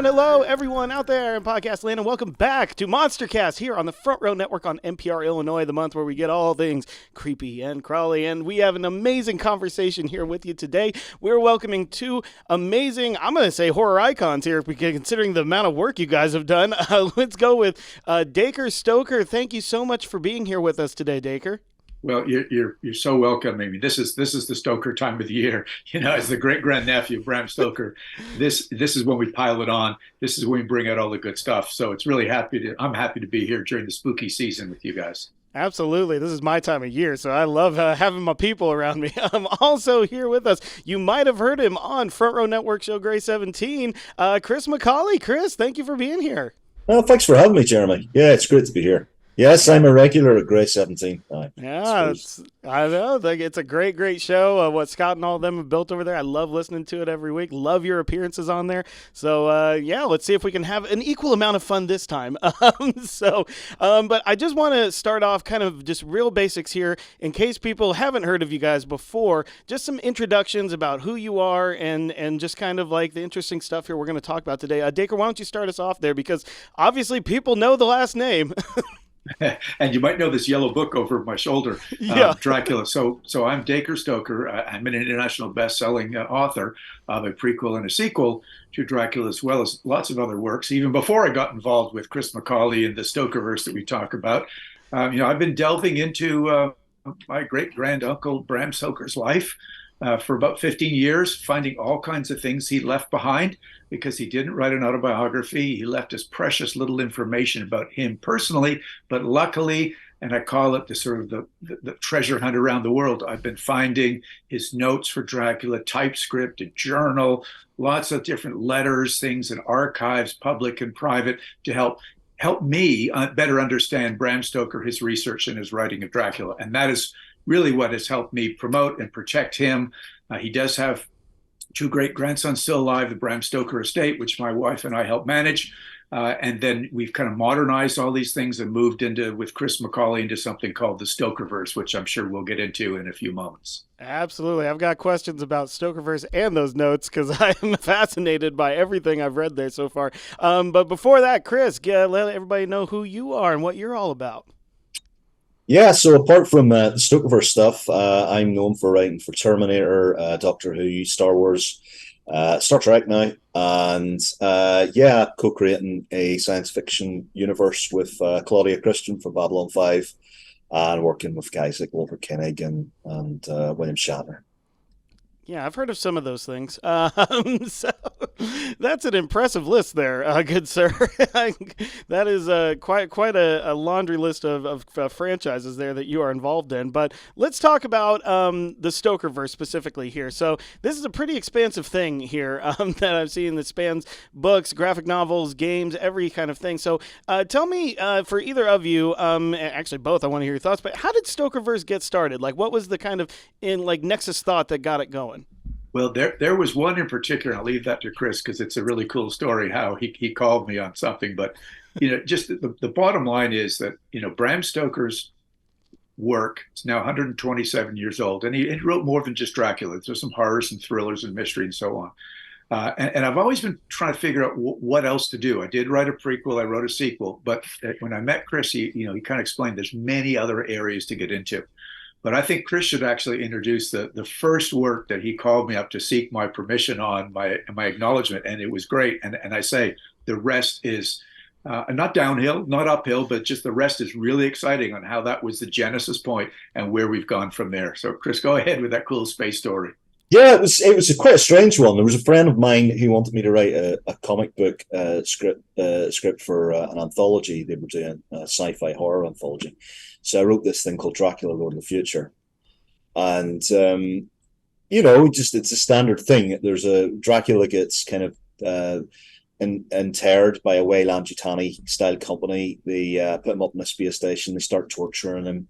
hello, everyone out there in podcast land, and welcome back to MonsterCast here on the Front Row Network on NPR Illinois, the month where we get all things creepy and crawly. And we have an amazing conversation here with you today. We're welcoming two amazing, I'm going to say horror icons here, considering the amount of work you guys have done. Let's go with Dacre Stoker. Thank you so much for being here with us today, Dacre. Well, you're so welcome. I mean, this is the Stoker time of the year. You know, as the great grand-nephew, Bram Stoker, this is when we pile it on. This is when we bring out all the good stuff. So it's really I'm happy to be here during the spooky season with you guys. Absolutely. This is my time of year, so I love having my people around me. Also here with us, you might have heard him on Front Row Network show Grey 17, Chris McAuley. Chris, thank you for being here. Well, thanks for having me, Jeremy. Yeah, it's great to be here. Yes, I'm a regular at Grey 17. Yeah, I know. It's a great show. What Scott and all of them have built over there. I love listening to it every week. Love your appearances on there. So, yeah, let's see if we can have an equal amount of fun this time. But I just want to start off kind of just real basics here in case people haven't heard of you guys before. Just some introductions about who you are and just kind of like the interesting stuff here we're going to talk about today. Dacre, why don't you start us off there? Because obviously people know the last name. And you might know this yellow book over my shoulder, Dracula. So I'm Dacre Stoker. I'm an international best-selling author of a prequel and a sequel to Dracula, as well as lots of other works. Even before I got involved with Chris McAuley and the StokerVerse that we talk about, I've been delving into my great-granduncle Bram Stoker's life for about 15 years, finding all kinds of things he left behind because he didn't write an autobiography. He left us precious little information about him personally, but luckily, and I call it the sort of the treasure hunt around the world, I've been finding his notes for Dracula, typescript, a journal, lots of different letters, things in archives, public and private, to help me better understand Bram Stoker, his research and his writing of Dracula. And that is really what has helped me promote and protect him. He does have two great grandsons still alive, the Bram Stoker estate, which my wife and I help manage. And then we've kind of modernized all these things and moved with Chris McAuley into something called the StokerVerse, which I'm sure we'll get into in a few moments. Absolutely. I've got questions about StokerVerse and those notes because I'm fascinated by everything I've read there so far. But before that, Chris, let everybody know who you are and what you're all about. Yeah, so apart from the StokerVerse stuff, I'm known for writing for Terminator, Doctor Who, Star Wars, Star Trek now, and co-creating a science fiction universe with Claudia Christian for Babylon 5, and working with guys like Walter Koenig and William Shatner. Yeah, I've heard of some of those things. So that's an impressive list there, good sir. That is quite a laundry list of franchises there that you are involved in. But let's talk about the Stokerverse specifically here. So this is a pretty expansive thing here that I've seen that spans books, graphic novels, games, every kind of thing. So tell me, for either of you, actually both, I want to hear your thoughts, but how did Stokerverse get started? Like, what was the kind of nexus thought that got it going? Well, there was one in particular, and I'll leave that to Chris because it's a really cool story how he called me on something. But, just the bottom line is that, Bram Stoker's work is now 127 years old, and he wrote more than just Dracula. There's some horrors and thrillers and mystery and so on. And I've always been trying to figure out what else to do. I did write a prequel, I wrote a sequel, but when I met Chris, he kind of explained there's many other areas to get into. But I think Chris should actually introduce the first work that he called me up to seek my permission on, my acknowledgement, and it was great. And I say the rest is not downhill, not uphill, but just the rest is really exciting on how that was the genesis point and where we've gone from there. So Chris, go ahead with that cool space story. Yeah, it was quite a strange one. There was a friend of mine who wanted me to write a comic book script for an anthology. They were doing a sci-fi horror anthology. So I wrote this thing called Dracula, Lord of the Future. And, it's a standard thing. There's a Dracula gets kind of interred by a Weyland-Yutani style company. They put him up in a space station. They start torturing him.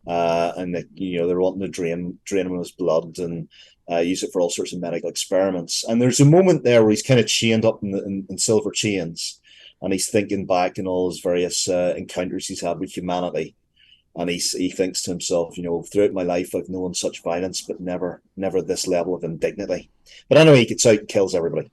And they're wanting to drain him of his blood and use it for all sorts of medical experiments. And there's a moment there where he's kind of chained up in silver chains, and he's thinking back on all his various encounters he's had with humanity. And he thinks to himself, throughout my life, I've known such violence, but never this level of indignity. But anyway, he gets out and kills everybody.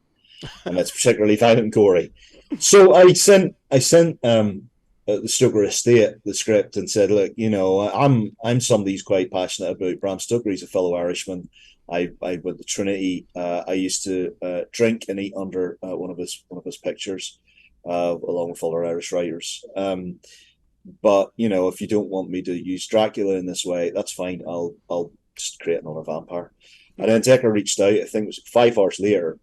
and it's particularly violent and gory. So I sent the Stoker estate the script and said, look, I'm somebody who's quite passionate about Bram Stoker. He's a fellow Irishman. I went to Trinity. I used to drink and eat under one of his pictures, along with other Irish writers. But if you don't want me to use Dracula in this way, that's fine. I'll just create another vampire. And then Dacre reached out. I think it was 5 hours later,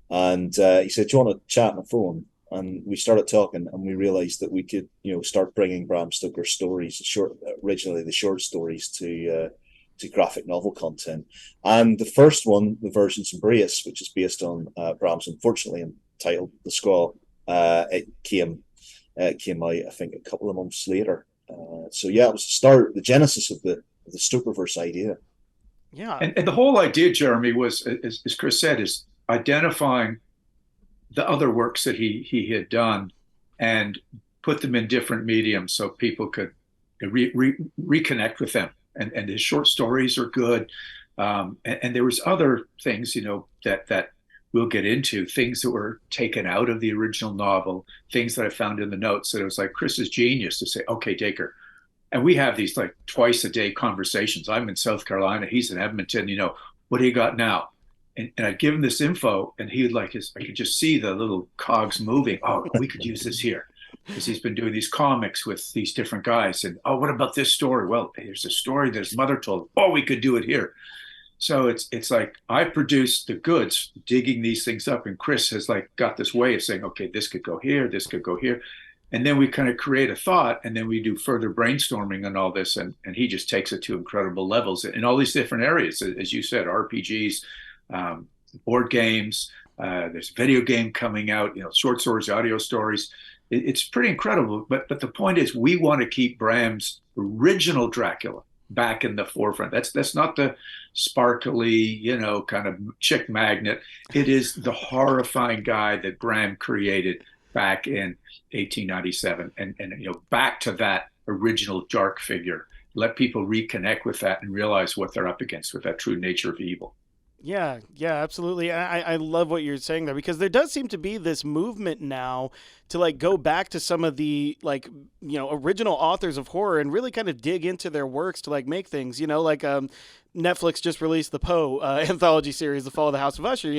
and he said, "Do you want to chat on the phone?" And we started talking, and we realized that we could, start bringing Bram Stoker stories, originally the short stories, to graphic novel content. And the first one, the Virgin's Embrace, which is based on Bram's unfortunately entitled The Squaw, it came out, I think, a couple of months later. So yeah, it was the genesis of the StokerVerse idea. Yeah, and the whole idea, Jeremy, was, as Chris said, is identifying the other works that he had done and put them in different mediums so people could reconnect with them. And his short stories are good. And there was other things, that we'll get into, things that were taken out of the original novel, things that I found in the notes that it was like Chris's genius to say, okay, Dacre. And we have these like twice a day conversations. I'm in South Carolina, he's in Edmonton, what do you got now? And I'd give him this info, and he would I could just see the little cogs moving. Oh, we could use this here, because he's been doing these comics with these different guys. And, oh, what about this story? Well, here's a story that his mother told. Oh, we could do it here. So it's like I produce the goods, digging these things up. And Chris has got this way of saying, okay, this could go here, this could go here. And then we kind of create a thought, and then we do further brainstorming on all this. And he just takes it to incredible levels in all these different areas. As you said, RPGs, board games, there's a video game coming out, short stories, audio stories. It's pretty incredible. But the point is, we want to keep Bram's original Dracula back in the forefront. That's not the sparkly, kind of chick magnet. It is the horrifying guy that Bram created back in 1897, and back to that original dark figure. Let people reconnect with that and realize what they're up against with that true nature of evil. Yeah, absolutely. I love what you're saying there, because there does seem to be this movement now to go back to some of the original authors of horror and really kind of dig into their works to make things, Netflix just released the Poe anthology series, The Fall of the House of Usher,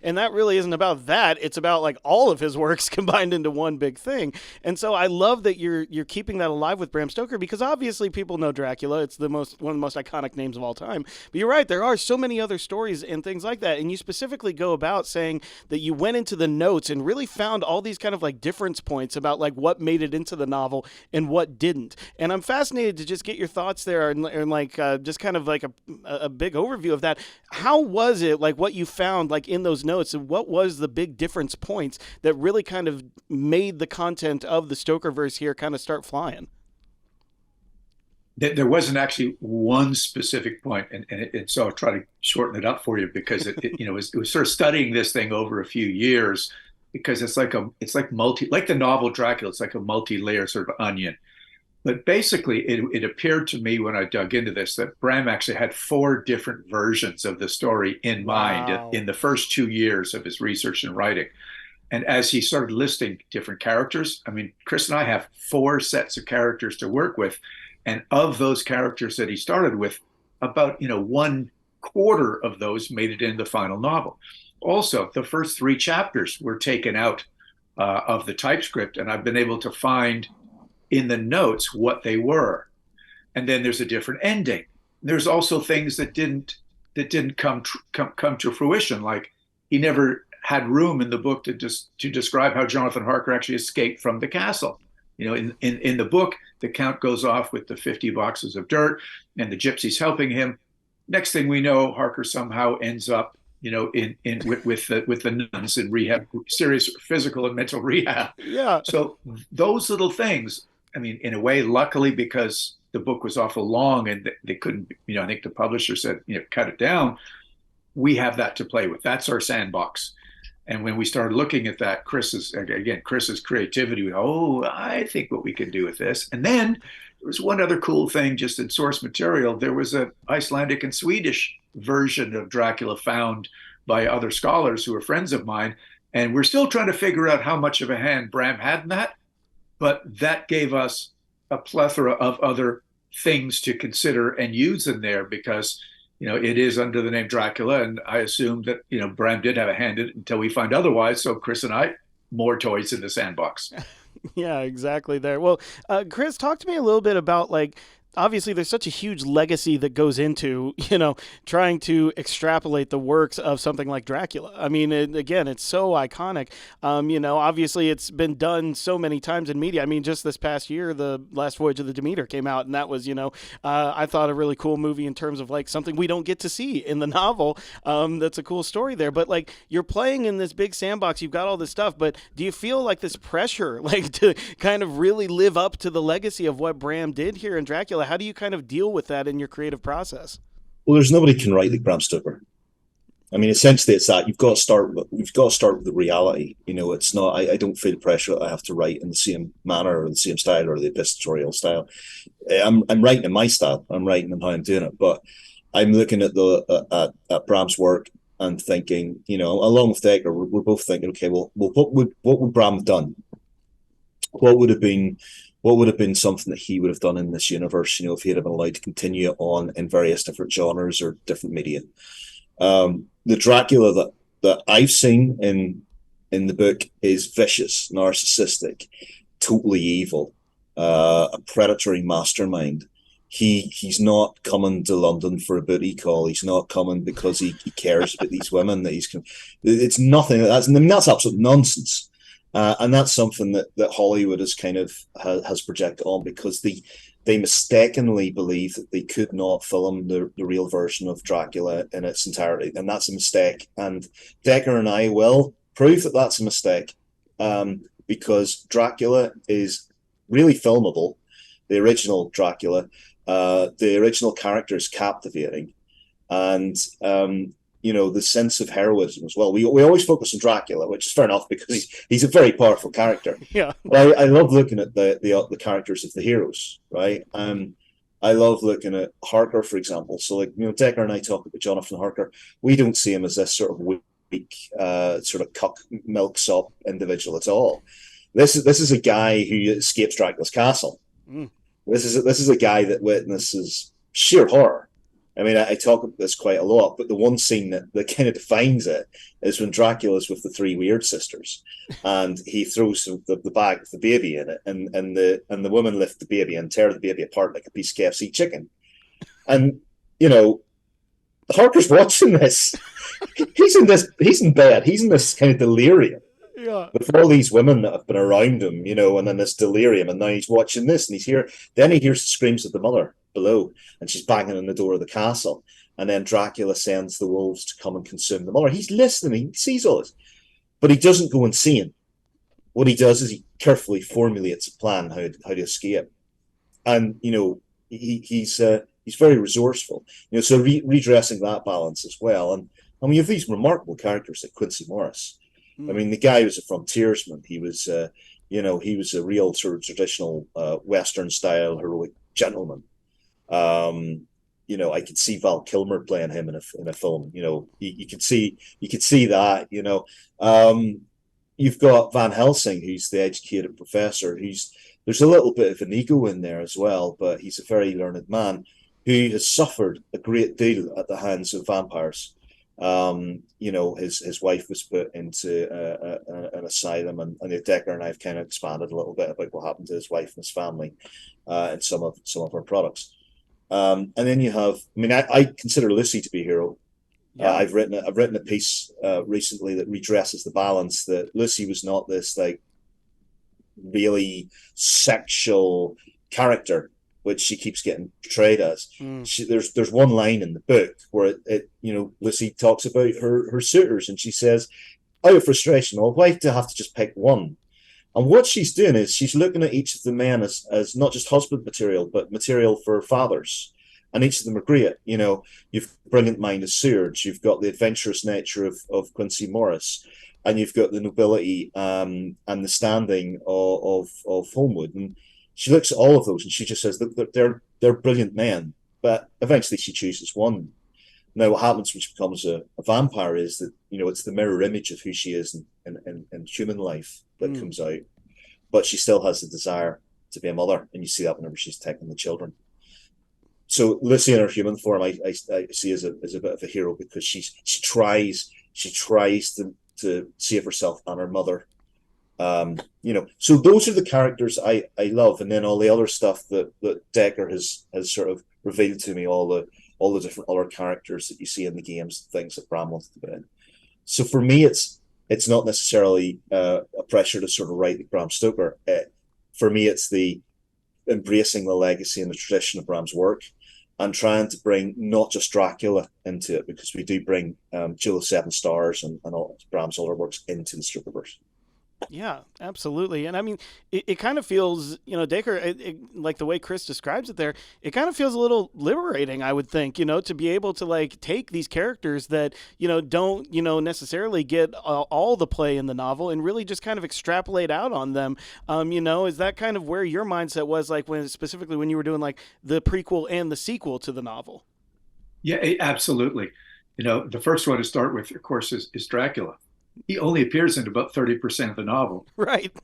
and that really isn't about that. It's about all of his works combined into one big thing. And so I love that you're keeping that alive with Bram Stoker, because obviously people know Dracula. It's one of the most iconic names of all time. But you're right, there are so many other stories and things like that. And you specifically go about saying that you went into the notes and really found all these kind of difference points about what made it into the novel and what didn't. And I'm fascinated to just get your thoughts there, and just kind of a big overview of that. How was it, what you found in those notes, and what was the big difference points that really kind of made the content of the StokerVerse here kind of start flying? There wasn't actually one specific point, and so I'll try to shorten it up for you, because it was sort of studying this thing over a few years, because it's like the novel Dracula. It's like a multi-layer sort of onion. But basically, it appeared to me when I dug into this that Bram actually had 4 different versions of the story in mind in the first 2 years of his research and writing. And as he started listing different characters, I mean, Chris and I have 4 sets of characters to work with. And of those characters that he started with, about 1/4 of those made it into the final novel. Also, the first 3 chapters were taken out of the typescript, and I've been able to find in the notes what they were. And then there's a different ending. There's also things that didn't come to fruition, like he never had room in the book to describe how Jonathan Harker actually escaped from the castle. In the book, the Count goes off with the 50 boxes of dirt, and the gypsies helping him. Next thing we know, Harker somehow ends up with the nuns in rehab, serious physical and mental rehab. Yeah. So those little things, I mean, in a way, luckily, because the book was awful long and they couldn't, I think the publisher said, cut it down. We have that to play with. That's our sandbox. And when we started looking at that, Chris's creativity, I think what we can do with this. And then there was one other cool thing just in source material. There was an Icelandic and Swedish version of Dracula found by other scholars who are friends of mine. And we're still trying to figure out how much of a hand Bram had in that, but that gave us a plethora of other things to consider and use in there because, it is under the name Dracula. And I assume that, Bram did have a hand in it until we find otherwise. So Chris and I, more toys in the sandbox. Yeah, exactly there. Well, Chris, talk to me a little bit about like obviously there's such a huge legacy that goes into, trying to extrapolate the works of something like Dracula. I mean, again, it's so iconic. Obviously it's been done so many times in media. I mean, just this past year, The Last Voyage of the Demeter came out, and that was, I thought a really cool movie in terms of like something we don't get to see in the novel. That's a cool story there. But like you're playing in this big sandbox, you've got all this stuff, but do you feel like this pressure, like to kind of really live up to the legacy of what Bram did here in Dracula? How do you kind of deal with that in your creative process? Well, there's nobody can write like Bram Stoker. I mean, essentially, it's that you've got to start with the reality. It's not. I don't feel pressure that I have to write in the same manner or the same style or the epistolary style. I'm writing in my style. I'm writing in how I'm doing it. But I'm looking at at Bram's work and thinking, along with Dacre, we're both thinking, okay, well, what would Bram have done? What would have been something that he would have done in this universe, if he had been allowed to continue on in various different genres or different media. The Dracula that I've seen in the book is vicious, narcissistic, totally evil, a predatory mastermind. He's not coming to London for a booty call. He's not coming because he cares about these women. It's nothing. That's absolute nonsense. And that's something that Hollywood has projected on because they mistakenly believe that they could not film the real version of Dracula in its entirety, and that's a mistake. And Dacre and I will prove that that's a mistake, because Dracula is really filmable. The original Dracula, the original character is captivating, and the sense of heroism as well. We always focus on Dracula, which is fair enough because he's a very powerful character. Yeah. But I love looking at the characters of the heroes, right? I love looking at Harker, for example. So like, Dacre and I talk about Jonathan Harker. We don't see him as this sort of weak, sort of cuck milksop individual at all. This is a guy who escapes Dracula's castle. Mm. This is a guy that witnesses sheer horror. I mean, I talk about this quite a lot, but the one scene that kind of defines it is when Dracula's with the three weird sisters, and he throws the bag with the baby in it, and the women lift the baby and tear the baby apart like a piece of KFC chicken. And Harker's watching this. He's in bed. He's in this kind of delirium. Yeah. With all these women that have been around him, and then this delirium, and now he's watching this, and then he hears the screams of the mother below, and she's banging on the door of the castle, and then Dracula sends the wolves to come and consume the mother. He's listening, he sees all this, but he doesn't go insane. What he does is he carefully formulates a plan how to escape, and he's very resourceful. So redressing that balance as well, and we have these remarkable characters like Quincy Morris. I mean, the guy was a frontiersman. He was, he was a real sort of traditional Western style heroic gentleman. I could see Val Kilmer playing him in a film. You could see that. You've got Van Helsing, who's the educated professor. There's a little bit of an ego in there as well, but he's a very learned man who has suffered a great deal at the hands of vampires. His wife was put into an asylum, and Dacre and I have kind of expanded a little bit about what happened to his wife and his family in some of our products. And then you have, I consider Lucy to be a hero. Yeah. I've written a piece recently that redresses the balance, that Lucy was not this like really sexual character, which she keeps getting portrayed as. There's one line in the book where Lucy talks about her suitors, and she says, out of frustration, why do I have to just pick one? And what she's doing is she's looking at each of the men as not just husband material, but material for fathers. And each of them are great. You've brilliant mind of Seward, you've got the adventurous nature of Quincy Morris, and you've got the nobility and the standing of Holmwood. And she looks at all of those and she just says that they're brilliant men, but eventually she chooses one. Now, what happens when she becomes a vampire is that, it's the mirror image of who she is in human life that comes out, but she still has the desire to be a mother, and you see that whenever she's taking the children. So Lucy in her human form, I see as a bit of a hero, because she tries to save herself and her mother. So those are the characters I love, and then all the other stuff that Dacre has sort of revealed to me, all the different other characters that you see in the games, things that Bram wants to put in. So for me, it's not necessarily a pressure to sort of write like Bram Stoker. For me, it's the embracing the legacy and the tradition of Bram's work, and trying to bring not just Dracula into it, because we do bring Jewel of Seven Stars and all Bram's other works into the StokerVerse. Yeah, absolutely. And I mean, it kind of feels, Dacre, like the way Chris describes it there, it kind of feels a little liberating, I would think, to be able to like take these characters that, don't, necessarily get all the play in the novel, and really just kind of extrapolate out on them. Is that kind of where your mindset was, like specifically when you were doing like the prequel and the sequel to the novel? Yeah, absolutely. The first one to start with, of course, is Dracula. He only appears in about 30% of the novel. Right.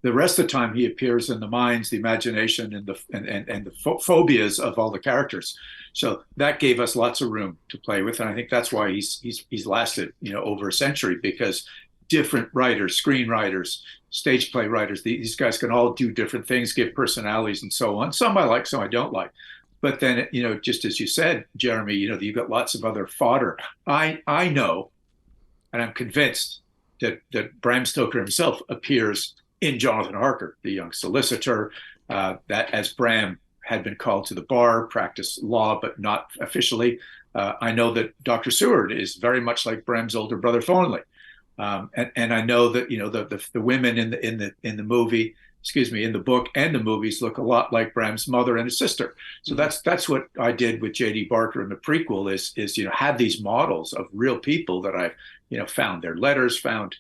The rest of the time, he appears in the minds, the imagination, and the phobias of all the characters. So that gave us lots of room to play with, and I think that's why he's lasted over a century, because different writers, screenwriters, stage play writers, these guys can all do different things, give personalities, and so on. Some I like, some I don't like. But then just as you said, Jeremy, you've got lots of other fodder. I know. And I'm convinced that Bram Stoker himself appears in Jonathan Harker, the young solicitor, that as Bram had been called to the bar, practiced law, but not officially. I know that Dr. Seward is very much like Bram's older brother Thornley. And I know that, the women in the movie, in the book and the movies look a lot like Bram's mother and his sister. So that's what I did with J.D. Barker in the prequel is have these models of real people that I've found their letters, found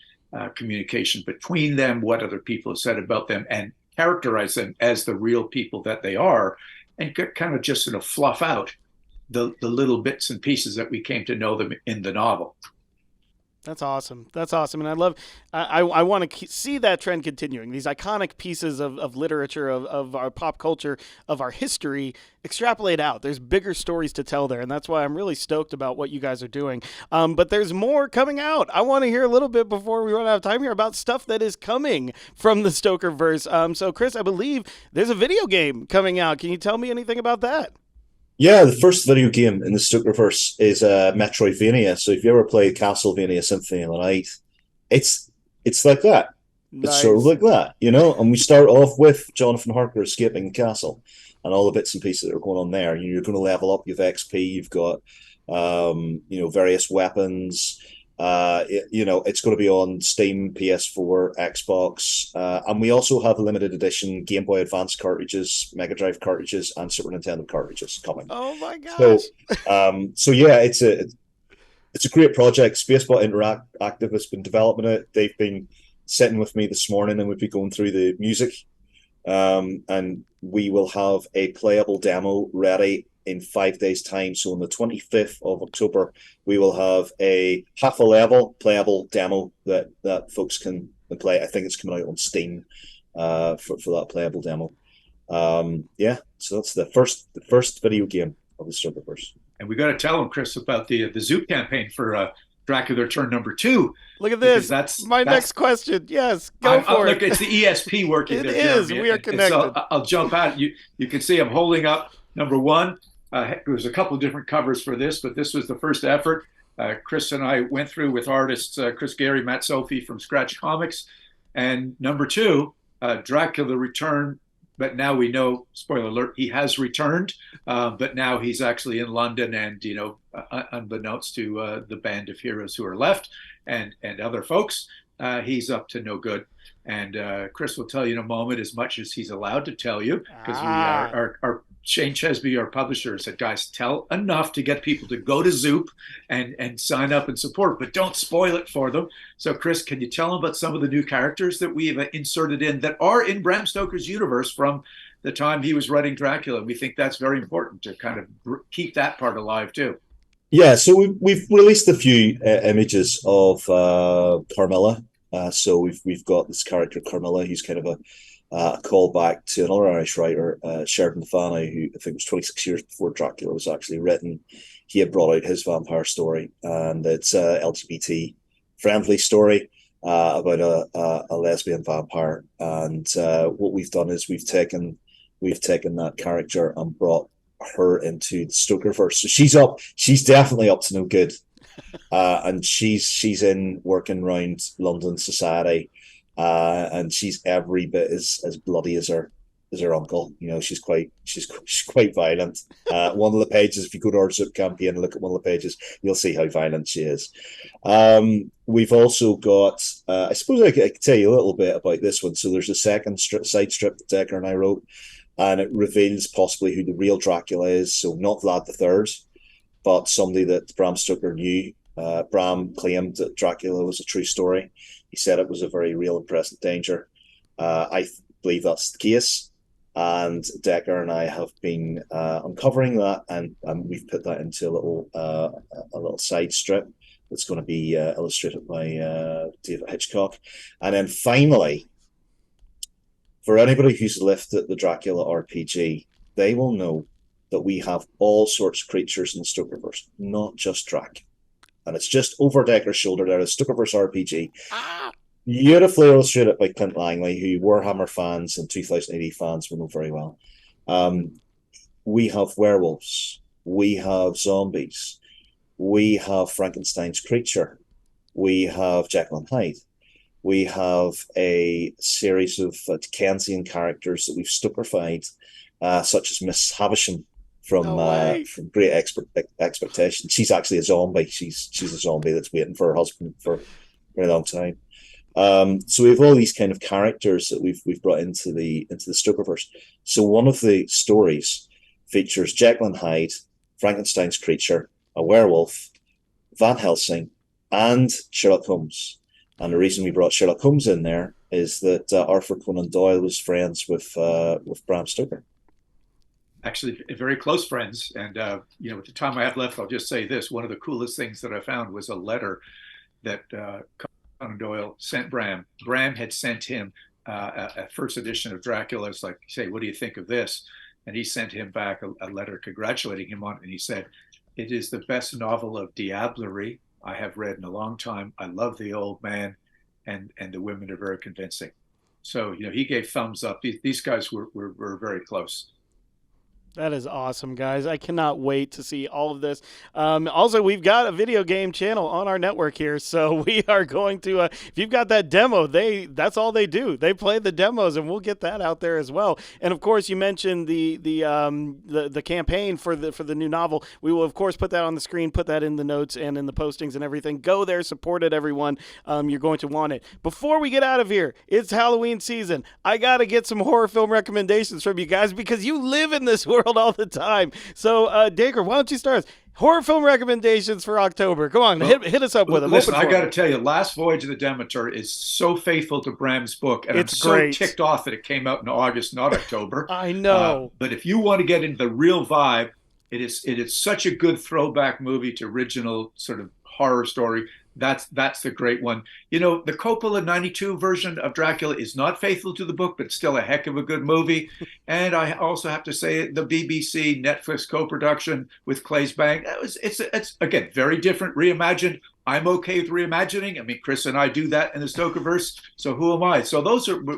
communication between them, what other people have said about them, and characterize them as the real people that they are, and kind of just fluff out the little bits and pieces that we came to know them in the novel. That's awesome. That's awesome. And I want to see that trend continuing. These iconic pieces of literature, of our pop culture, of our history, extrapolate out. There's bigger stories to tell there. And that's why I'm really stoked about what you guys are doing. But there's more coming out. I want to hear a little bit before we run out of time here about stuff that is coming from the StokerVerse. So Chris, I believe there's a video game coming out. Can you tell me anything about that? Yeah, the first video game in the StokerVerse is Metroidvania. So if you ever played Castlevania Symphony of the Night, it's like that. Nice. It's sort of like that, And we start off with Jonathan Harker escaping the castle and all the bits and pieces that are going on there. You're going to level up. You have XP. You've got various weapons. It's going to be on Steam, PS4, Xbox, and we also have a limited edition Game Boy Advance cartridges, Mega Drive cartridges, and Super Nintendo cartridges coming. Oh my gosh! So yeah, it's a great project. Spacebot Interactive has been developing it. They've been sitting with me this morning, and we've been going through the music, and we will have a playable demo ready in 5 days' time. So on the 25th of October, we will have a half a level playable demo that folks can play. I think it's coming out on Steam for that playable demo. So that's the first video game of the StokerVerse. And we got to tell them, Chris, about the Zoop campaign for Dracula Return #2. Look at this. That's next question. Yes, go for it. Look, it's the ESP working. It is. Jeremy. We are connected. So I'll jump out. You can see I'm holding up #1. There's a couple of different covers for this, but this was the first effort. Chris and I went through with artists Chris Gary, Matt Sophie from Scratch Comics. And #2, Dracula Return. But now we know, spoiler alert, he has returned. But now he's actually in London, and unbeknownst to the band of heroes who are left and other folks, he's up to no good. And Chris will tell you in a moment as much as he's allowed to tell you, because our Shane Chesby, our publisher, said, guys, tell enough to get people to go to Zoop and sign up and support, but don't spoil it for them. So, Chris, can you tell them about some of the new characters that we've inserted in that are in Bram Stoker's universe from the time he was writing Dracula? We think that's very important to kind of keep that part alive, too. Yeah, so we've released a few images of Carmilla, So we've got this character Carmilla, who's kind of a callback to another Irish writer, Sheridan Fanney, who I think was 26 years before Dracula was actually written. He had brought out his vampire story, and it's a LGBT friendly story about a lesbian vampire. And what we've done is we've taken that character and brought her into the StokerVerse. So she's definitely up to no good. And she's in working around London society, and she's every bit as bloody as her uncle. You know, she's quite violent. One of the pages, if you go to our Zoop campaign and look at one of the pages, you'll see how violent she is. We've also got, I suppose I could tell you a little bit about this one. So there's a second side strip that Dacre and I wrote, and it reveals possibly who the real Dracula is. So not Vlad the III, but somebody that Bram Stoker knew. Bram claimed that Dracula was a true story. He said it was a very real and present danger. I believe that's the case. And Dacre and I have been uncovering that, and we've put that into a little side strip that's going to be illustrated by David Hitchcock. And then finally, for anybody who's lifted the Dracula RPG, they will know that we have all sorts of creatures in the StokerVerse, not just Drac. And it's just over Dacre's shoulder there, a StokerVerse RPG. Beautifully illustrated by Clint Langley, who Warhammer fans and 2080 fans will know very well. We have werewolves. We have zombies. We have Frankenstein's creature. We have Jekyll and Hyde. We have a series of Dickensian characters that we've Stokerfied, such as Miss Havisham from Great Expectations. She's actually a zombie. She's a zombie that's waiting for her husband for a very long time. So we have all these kind of characters that we've brought into the StokerVerse. So one of the stories features Jekyll and Hyde, Frankenstein's creature, a werewolf, Van Helsing, and Sherlock Holmes. And the reason we brought Sherlock Holmes in there is that Arthur Conan Doyle was friends with Bram Stoker. Actually, very close friends. And, with the time I have left, I'll just say this. One of the coolest things that I found was a letter that Conan Doyle sent Bram. Bram had sent him a first edition of Dracula. It's like, say, what do you think of this? And he sent him back a letter congratulating him on it. And he said, it is the best novel of diablerie I have read in a long time. I love the old man, and the women are very convincing. So, he gave thumbs up. These guys were very close. That is awesome, guys. I cannot wait to see all of this. Also, we've got a video game channel on our network here, so we are going to, if you've got that demo, that's all they do. They play the demos, and we'll get that out there as well. And, of course, you mentioned the campaign for the new novel. We will, of course, put that on the screen, put that in the notes and in the postings and everything. Go there, support it, everyone. You're going to want it. Before we get out of here, it's Halloween season. I got to get some horror film recommendations from you guys because you live in this world all the time. So, Dacre, why don't you start us? Horror film recommendations for October. Come on, hit us up with them. Listen, I got to tell you, Last Voyage of the Demeter is so faithful to Bram's book, and it's so ticked off that it came out in August, not October. I know. But if you want to get into the real vibe, it is such a good throwback movie to original sort of horror story. That's the great one. The Coppola 92 version of Dracula is not faithful to the book, but still a heck of a good movie. And I also have to say the BBC Netflix co-production with Claes Bang. It's again very different, reimagined. I'm okay with reimagining. I mean, Chris and I do that in the StokerVerse. So who am I? So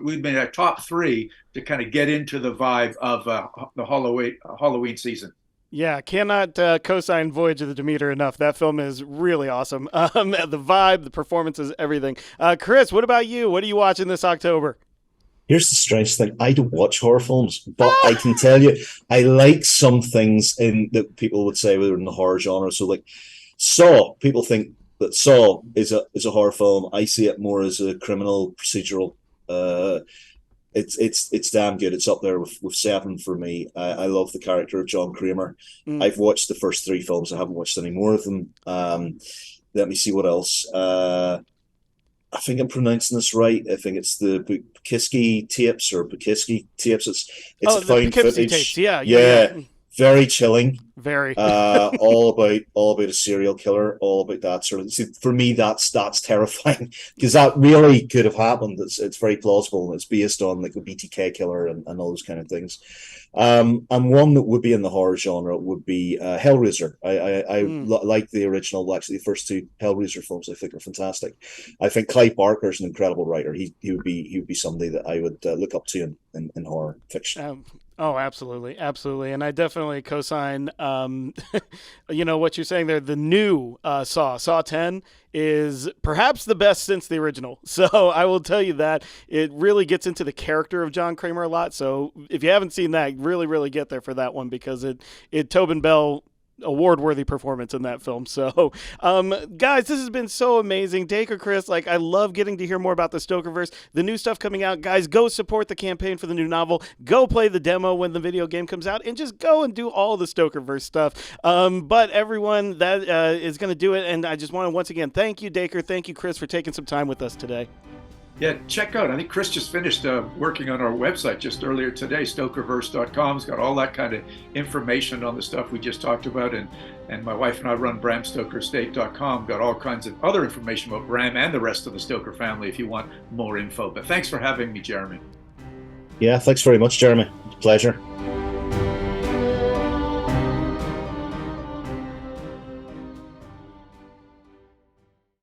we've been our top three to kind of get into the vibe of the Halloween season. Yeah, cannot co-sign Voyage of the Demeter enough. That film is really awesome. The vibe, the performances, everything. Chris, what about you? What are you watching this October? Here's the strange thing. I don't watch horror films, but I can tell you, I like some things that people would say were in the horror genre. So like Saw, people think that Saw is a horror film. I see it more as a criminal procedural. It's damn good. It's up there with Seven for me. I love the character of John Kramer. I've watched the first three films. I haven't watched any more of them. Let me see what else. I think I'm pronouncing this right. I think it's the Bukowski tapes or Bukowski tapes. It's found footage. Tapes. Yeah. Very chilling. Very. All about a serial killer, all about that sort of. See, for me, that's terrifying because that really could have happened. It's very plausible. It's based on like the BTK killer and all those kind of things. And one that would be in the horror genre would be Hellraiser. I like the original, actually the first two Hellraiser films. I think are fantastic. I think Clive Barker is an incredible writer. He would be somebody that I would look up to in horror fiction. Oh, absolutely, absolutely, and I definitely co-sign. You know what you're saying there. The new Saw 10 is perhaps the best since the original. So I will tell you that it really gets into the character of John Kramer a lot. So if you haven't seen that, really get there for that one because it Tobin Bell award-worthy performance in that film. So, guys, this has been so amazing. Dacre, Chris, like, I love getting to hear more about the StokerVerse, the new stuff coming out. Guys, go support the campaign for the new novel. Go play the demo when the video game comes out, and just go and do all the StokerVerse stuff. But everyone, that is going to do it, and I just want to once again thank you, Dacre. Thank you, Chris, for taking some time with us today. Yeah, check out. I think Chris just finished working on our website just earlier today, StokerVerse.com. It's got all that kind of information on the stuff we just talked about. And my wife and I run BramStokerEstate.com. Got all kinds of other information about Bram and the rest of the Stoker family if you want more info. But thanks for having me, Jeremy. Yeah, thanks very much, Jeremy. Pleasure.